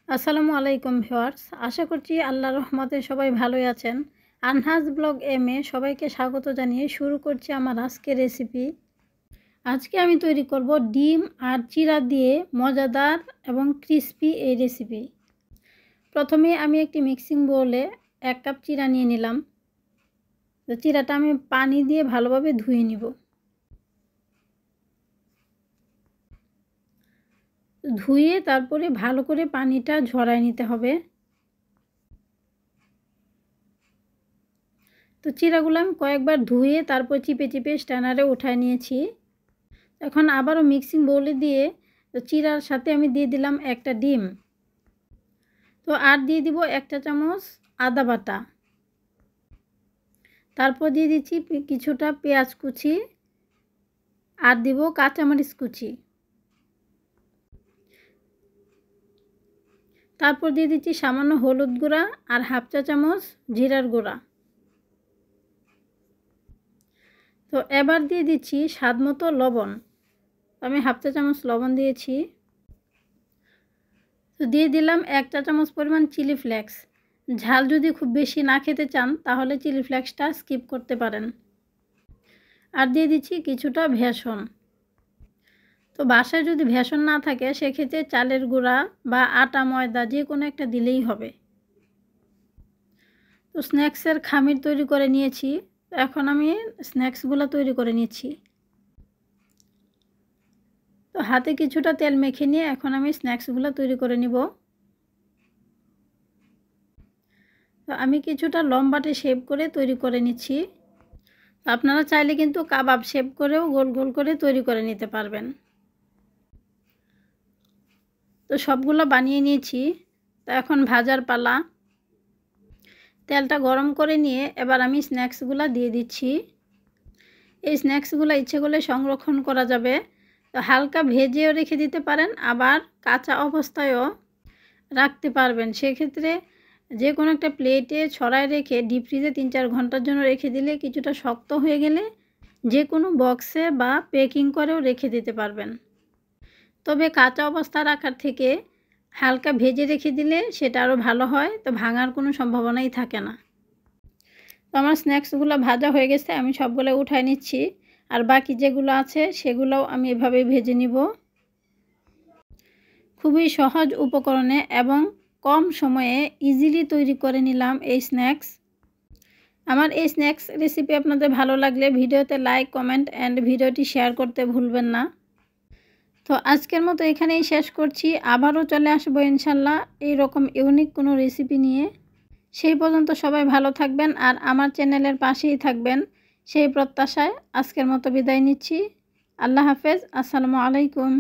আসসালামু আলাইকুম ভিউয়ার্স, আশা করছি আল্লাহর রহমতে সবাই ভালোই আছেন। আনহাজ ব্লগ এমে সবাইকে স্বাগত জানিয়ে শুরু করছি আমার আজকের রেসিপি। আজকে আমি তৈরি করব ডিম আর চিড়া দিয়ে মজাদার এবং ক্রিস্পি এই রেসিপি। প্রথমে আমি একটি মিক্সিং বোলে 1 কাপ চিড়া নিয়ে নিলাম। তো চিড়াটা আমি পানি দিয়ে ভালোভাবে ধুয়ে নিব। ধুয়ে তারপরে ভালো করে পানিটা ঝরায় নিতে হবে। তো চিড়াগুলো আমি কয়েকবার ধুয়ে তারপর চিপে চিপে স্ট্যানারে উঠায় নিয়েছি। এখন আবারও মিক্সিং বোলে দিয়ে তো চিড়ার সাথে আমি দিয়ে দিলাম একটা ডিম। তো আর দিয়ে দিব 1 চা চামচ আদা বাটা। তারপর দিয়ে দিচ্ছি কিছুটা পেঁয়াজ কুচি আর দিব কাঁচামরিচ কুচি। তারপর দিয়ে দিচ্ছি সামান্য হলুদ গুঁড়া আর 1/2 চা চামচ জিরার গুঁড়া। তো এবার দিয়ে দিচ্ছি স্বাদ মতো লবণ। আমি 1/2 চা চামচ লবণ দিয়েছি। তো দিয়ে দিলাম 1 চা চামচ পরিমাণ চিলি ফ্লেক্স। ঝাল যদি খুব বেশি না খেতে চান তাহলে চিলি ফ্লেক্সটা স্কিপ করতে পারেন। আর দিয়ে দিচ্ছি কিছুটা বেসন। তো বাসায় যদি বেসন না থাকে সেক্ষেত্রে চালের গুঁড়া বা আটা ময়দা যে কোনো একটা দিলেই হবে। তো স্ন্যাক্সের খামির তৈরি করে নিয়েছি। এখন আমি স্ন্যাক্সগুলো তৈরি করে নিচ্ছি। তো হাতে কিছুটা তেল মেখে নিয়ে এখন আমি স্ন্যাক্সগুলো তৈরি করে নিব। তো আমি কিছুটা লম্বাটে শেপ করে তৈরি করে নিচ্ছি। আপনারা চাইলে কিন্তু কাবাব শেপ করেও গোল গোল করে তৈরি করে নিতে পারবেন। তো সবগুলো বানিয়ে নিয়েছি। তো এখন ভাজার পালা। তেলটা গরম করে নিয়ে এবার আমি স্ন্যাক্সগুলো দিয়ে দিচ্ছি। এই স্ন্যাক্সগুলো ইচ্ছে করলে সংরক্ষণ করা যাবে। তো হালকা ভেজেও রেখে দিতে পারেন, আবার কাঁচা অবস্থায়ও রাখতে পারবেন। সেক্ষেত্রে যে কোনো একটা প্লেটে ছড়ায় রেখে ডিপ ফ্রিজে 3-4 ঘন্টার জন্য রেখে দিলে কিছুটা শক্ত হয়ে গেলে যে কোনো বক্সে বা প্যাকিং করেও রেখে দিতে পারবেন। তবে কাঁচা অবস্থা রাখার থেকে হালকা ভেজে রেখে দিলে সেটা আরও ভালো হয়। তো ভাঙার কোনো সম্ভাবনাই থাকে না। তো আমার স্ন্যাক্সগুলো ভাজা হয়ে গেছে, আমি সবগুলো উঠায় নিচ্ছি। আর বাকি যেগুলো আছে সেগুলোও আমি এভাবে ভেজে নিব। খুবই সহজ উপকরণে এবং কম সময়ে ইজিলি তৈরি করে নিলাম এই স্ন্যাক্স। আমার এই স্ন্যাক্স রেসিপি আপনাদের ভালো লাগলে ভিডিওতে লাইক, কমেন্ট অ্যান্ড ভিডিওটি শেয়ার করতে ভুলবেন না। তো আজকের মতো এখানেই শেষ করছি। আবারও চলে আসবো ইনশাল্লাহ এইরকম ইউনিক কোনো রেসিপি নিয়ে। সেই পর্যন্ত সবাই ভালো থাকবেন আর আমার চ্যানেলের পাশেই থাকবেন সেই প্রত্যাশায় আজকের মতো বিদায় নিচ্ছি। আল্লাহ হাফেজ। আসসালামু আলাইকুম।